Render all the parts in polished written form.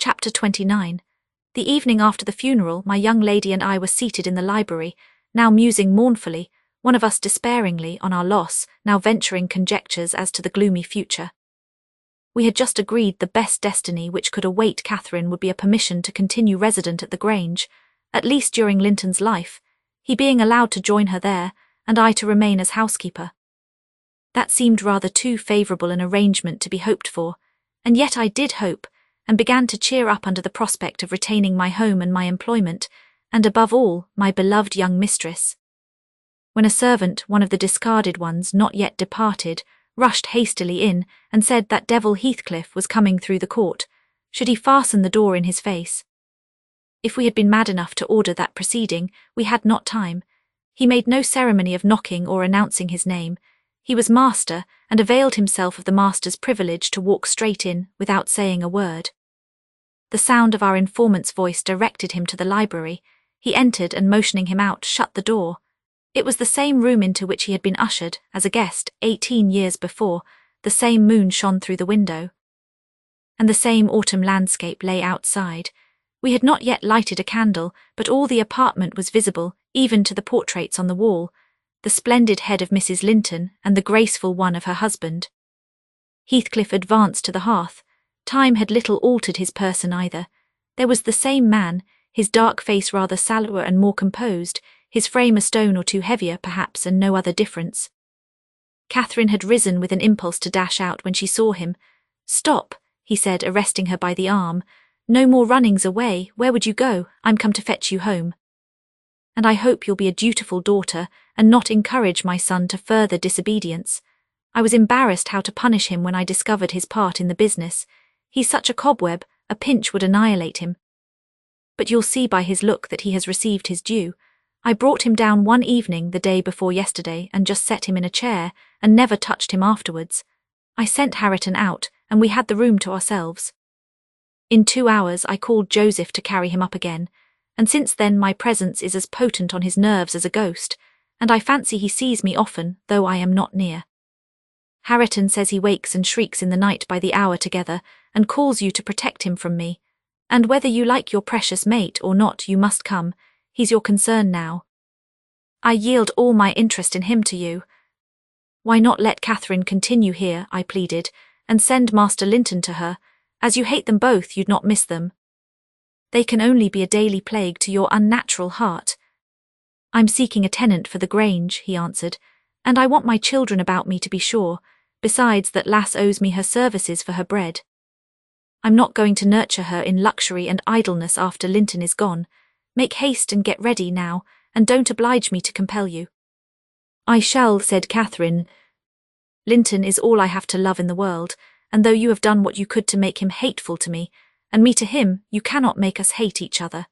Chapter 29. The evening after the funeral, my young lady and I were seated in the library, now musing mournfully, one of us despairingly, on our loss, now venturing conjectures as to the gloomy future. We had just agreed the best destiny which could await Catherine would be a permission to continue resident at the Grange, at least during Linton's life, he being allowed to join her there, and I to remain as housekeeper. That seemed rather too favourable an arrangement to be hoped for, and yet I did hope, and began to cheer up under the prospect of retaining my home and my employment, and above all, my beloved young mistress. When a servant, one of the discarded ones not yet departed, rushed hastily in, and said that devil Heathcliff was coming through the court, should he fasten the door in his face? If we had been mad enough to order that proceeding, we had not time. He made no ceremony of knocking or announcing his name. He was master, and availed himself of the master's privilege to walk straight in, without saying a word. The sound of our informant's voice directed him to the library. He entered, and motioning him out, shut the door. It was the same room into which he had been ushered, as a guest, 18 years before. The same moon shone through the window, and the same autumn landscape lay outside. We had not yet lighted a candle, but all the apartment was visible, even to the portraits on the wall, the splendid head of Mrs. Linton and the graceful one of her husband. Heathcliff advanced to the hearth. Time had little altered his person either. There was the same man, his dark face rather sallower and more composed, his frame a stone or two heavier perhaps, and no other difference. Catherine had risen with an impulse to dash out when she saw him. "Stop," he said, arresting her by the arm. "No more runnings away. Where would you go? I'm come to fetch you home. And I hope you'll be a dutiful daughter, and not encourage my son to further disobedience. I was embarrassed how to punish him when I discovered his part in the business. He's such a cobweb, a pinch would annihilate him. But you'll see by his look that he has received his due. I brought him down one evening the day before yesterday, and just set him in a chair, and never touched him afterwards. I sent Harriton out, and we had the room to ourselves. In 2 hours I called Joseph to carry him up again, and since then my presence is as potent on his nerves as a ghost, and I fancy he sees me often, though I am not near. Harriton says he wakes and shrieks in the night by the hour together, and calls you to protect him from me, and whether you like your precious mate or not, you must come. He's your concern now. I yield all my interest in him to you." "Why not let Catherine continue here," I pleaded, "and send Master Linton to her? As you hate them both, you'd not miss them. They can only be a daily plague to your unnatural heart." "I'm seeking a tenant for the Grange," he answered, "and I want my children about me to be sure. Besides, that lass owes me her services for her bread. I'm not going to nurture her in luxury and idleness after Linton is gone. Make haste and get ready now, and don't oblige me to compel you." "I shall," said Catherine. "Linton is all I have to love in the world, and though you have done what you could to make him hateful to me, and me to him, you cannot make us hate each other.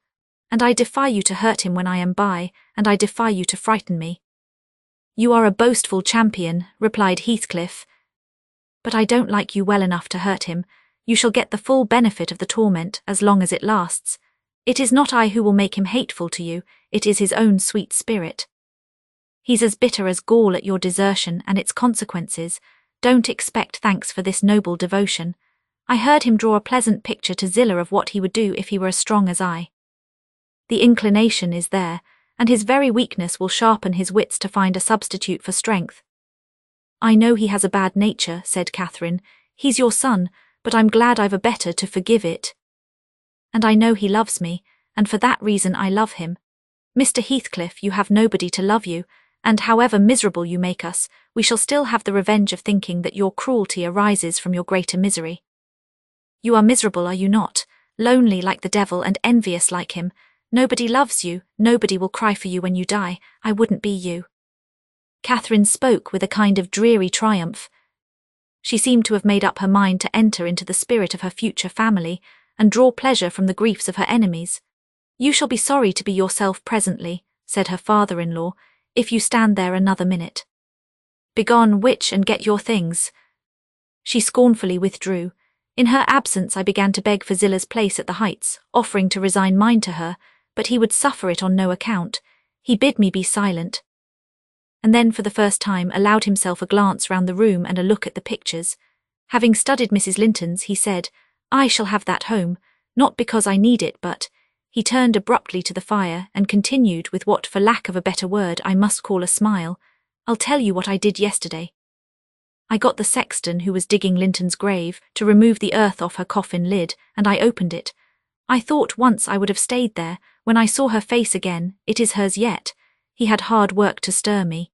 And I defy you to hurt him when I am by, and I defy you to frighten me." "You are a boastful champion," replied Heathcliff. "But I don't like you well enough to hurt him. You shall get the full benefit of the torment as long as it lasts. It is not I who will make him hateful to you, it is his own sweet spirit. He's as bitter as gall at your desertion and its consequences. Don't expect thanks for this noble devotion. I heard him draw a pleasant picture to Zillah of what he would do if he were as strong as I. The inclination is there, and his very weakness will sharpen his wits to find a substitute for strength." "I know he has a bad nature," said Catherine. "He's your son, but I'm glad I've a better to forgive it. And I know he loves me, and for that reason I love him. Mr. Heathcliff, you have nobody to love you, and however miserable you make us, we shall still have the revenge of thinking that your cruelty arises from your greater misery. You are miserable, are you not? Lonely like the devil and envious like him. Nobody loves you, nobody will cry for you when you die. I wouldn't be you." Catherine spoke with a kind of dreary triumph. She seemed to have made up her mind to enter into the spirit of her future family, and draw pleasure from the griefs of her enemies. "You shall be sorry to be yourself presently," said her father-in-law, "if you stand there another minute. Begone, witch, and get your things." She scornfully withdrew. In her absence I began to beg for Zillah's place at the Heights, offering to resign mine to her, but he would suffer it on no account. He bid me be silent, and then for the first time allowed himself a glance round the room and a look at the pictures. Having studied Mrs. Linton's, he said, "I shall have that home. Not because I need it, but— He turned abruptly to the fire and continued with what, for lack of a better word, I must call a smile. "I'll tell you what I did yesterday. I got the sexton who was digging Linton's grave to remove the earth off her coffin lid, and I opened it. I thought once I would have stayed there. When I saw her face again, it is hers yet. He had hard work to stir me.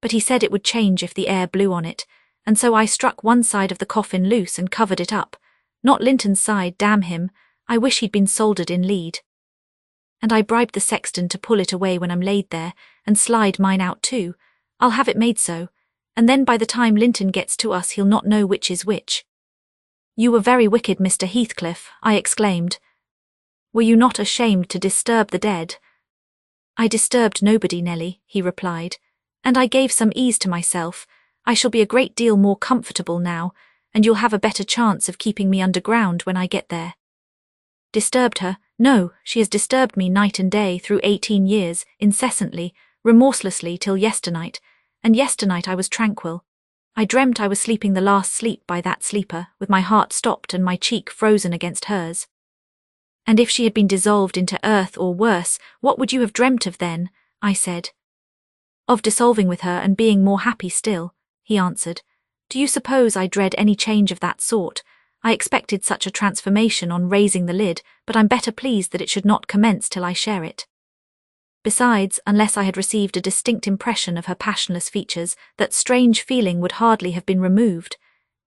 But he said it would change if the air blew on it, and so I struck one side of the coffin loose and covered it up. Not Linton's side, damn him. I wish he'd been soldered in lead. And I bribed the sexton to pull it away when I'm laid there, and slide mine out too. I'll have it made so, and then by the time Linton gets to us he'll not know which is which." "You were very wicked, Mr. Heathcliff," I exclaimed. "Were you not ashamed to disturb the dead?" "I disturbed nobody, Nelly," he replied, "and I gave some ease to myself. I shall be a great deal more comfortable now, and you'll have a better chance of keeping me underground when I get there." Disturbed her? No, she has disturbed me night and day through 18 years, incessantly, remorselessly till yesternight, and yesternight I was tranquil. I dreamt I was sleeping the last sleep by that sleeper, with my heart stopped and my cheek frozen against hers. "And if she had been dissolved into earth or worse, what would you have dreamt of then?" I said. "Of dissolving with her and being more happy still," he answered. "Do you suppose I dread any change of that sort? I expected such a transformation on raising the lid, but I'm better pleased that it should not commence till I share it." Besides, unless I had received a distinct impression of her passionless features, that strange feeling would hardly have been removed.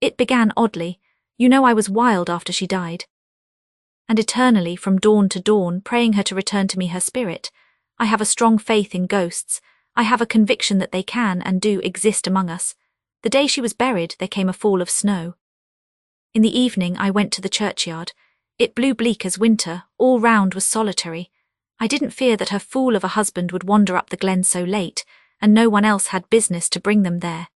It began oddly. You know I was wild after she died. And eternally, from dawn to dawn, praying her to return to me her spirit. I have a strong faith in ghosts. I have a conviction that they can and do exist among us. The day she was buried, there came a fall of snow. In the evening I went to the churchyard. It blew bleak as winter, all round was solitary. I didn't fear that her fool of a husband would wander up the glen so late, and no one else had business to bring them there.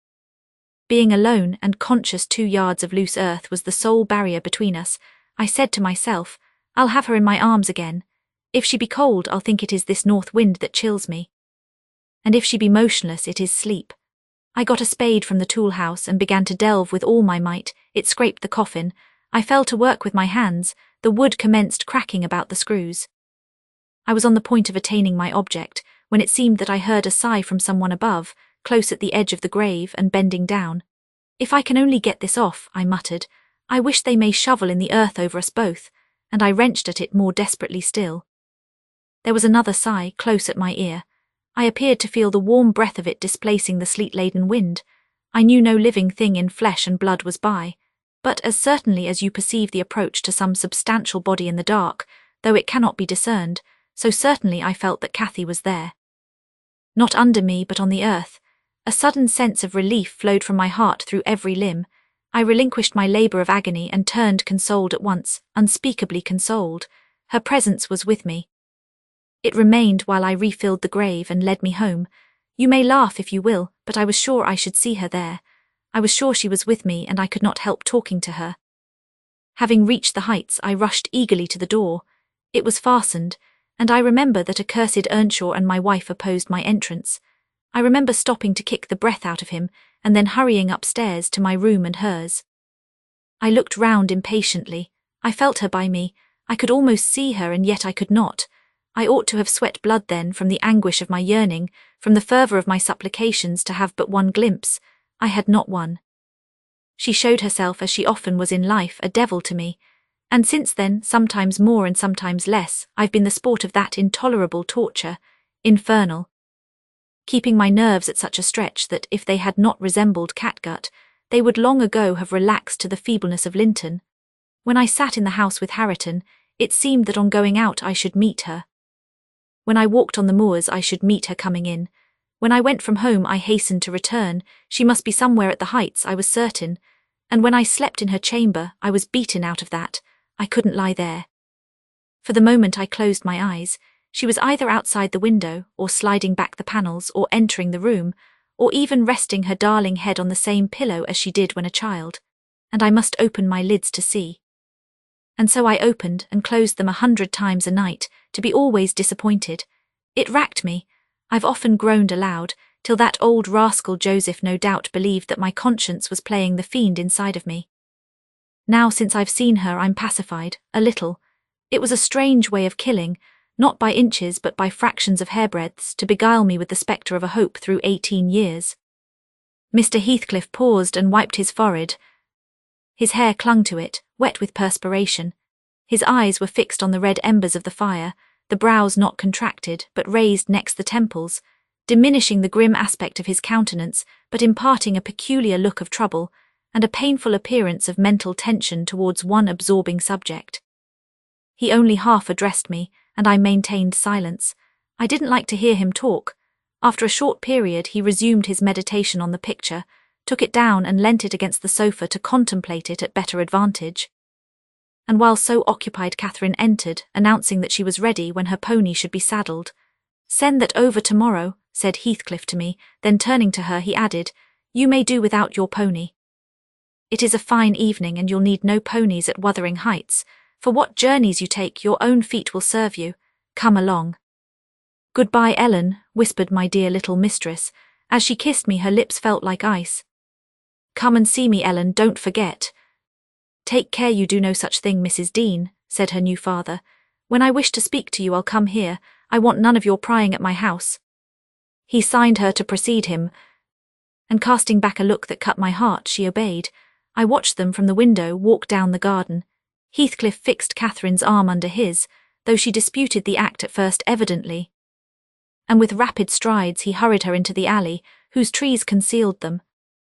Being alone and conscious 2 yards of loose earth was the sole barrier between us. I said to myself, "I'll have her in my arms again. If she be cold, I'll think it is this north wind that chills me. And if she be motionless, it is sleep." I got a spade from the tool house and began to delve with all my might. It scraped the coffin. I fell to work with my hands. The wood commenced cracking about the screws. I was on the point of attaining my object, when it seemed that I heard a sigh from someone above, close at the edge of the grave and bending down. "If I can only get this off," I muttered. "I wish they may shovel in the earth over us both," and I wrenched at it more desperately still. There was another sigh close at my ear. I appeared to feel the warm breath of it displacing the sleet-laden wind. I knew no living thing in flesh and blood was by, but as certainly as you perceive the approach to some substantial body in the dark, though it cannot be discerned, so certainly I felt that Cathy was there. Not under me, but on the earth. A sudden sense of relief flowed from my heart through every limb. I relinquished my labour of agony and turned consoled at once, unspeakably consoled. Her presence was with me. It remained while I refilled the grave and led me home. You may laugh if you will, but I was sure I should see her there. I was sure she was with me, and I could not help talking to her. Having reached the heights, I rushed eagerly to the door. It was fastened, and I remember that accursed Earnshaw and my wife opposed my entrance. I remember stopping to kick the breath out of him, and then hurrying upstairs to my room and hers. I looked round impatiently. I felt her by me. I could almost see her, and yet I could not. I ought to have sweat blood then from the anguish of my yearning, from the fervour of my supplications to have but one glimpse. I had not one. She showed herself, as she often was in life, a devil to me, and since then, sometimes more and sometimes less, I've been the sport of that intolerable torture, infernal, keeping my nerves at such a stretch that, if they had not resembled catgut, they would long ago have relaxed to the feebleness of Linton. When I sat in the house with Harriton, it seemed that on going out I should meet her. When I walked on the moors I should meet her coming in. When I went from home I hastened to return. She must be somewhere at the heights, I was certain. And when I slept in her chamber, I was beaten out of that. I couldn't lie there. For the moment I closed my eyes. She was either outside the window, or sliding back the panels, or entering the room, or even resting her darling head on the same pillow as she did when a child. And I must open my lids to see. And so I opened and closed them 100 times a night, to be always disappointed. It racked me. I've often groaned aloud, till that old rascal Joseph no doubt believed that my conscience was playing the fiend inside of me. Now since I've seen her, I'm pacified, a little. It was a strange way of killing, not by inches but by fractions of hairbreadths, to beguile me with the spectre of a hope through 18 years. Mr. Heathcliff paused and wiped his forehead. His hair clung to it, wet with perspiration. His eyes were fixed on the red embers of the fire, the brows not contracted but raised next the temples, diminishing the grim aspect of his countenance but imparting a peculiar look of trouble and a painful appearance of mental tension towards one absorbing subject. He only half addressed me, and I maintained silence. I didn't like to hear him talk. After a short period he resumed his meditation on the picture, took it down and leant it against the sofa to contemplate it at better advantage. And while so occupied, Catherine entered, announcing that she was ready when her pony should be saddled. "Send that over tomorrow," said Heathcliff to me, then turning to her he added, "You may do without your pony. It is a fine evening and you'll need no ponies at Wuthering Heights. For what journeys you take, your own feet will serve you. Come along." "Goodbye, Ellen," whispered my dear little mistress. As she kissed me her lips felt like ice. "Come and see me, Ellen, don't forget." "Take care you do no such thing, Mrs. Dean," said her new father. "When I wish to speak to you I'll come here. I want none of your prying at my house." He signed her to precede him, and casting back a look that cut my heart, she obeyed. I watched them from the window walk down the garden. Heathcliff fixed Catherine's arm under his, though she disputed the act at first evidently. And with rapid strides he hurried her into the alley, whose trees concealed them.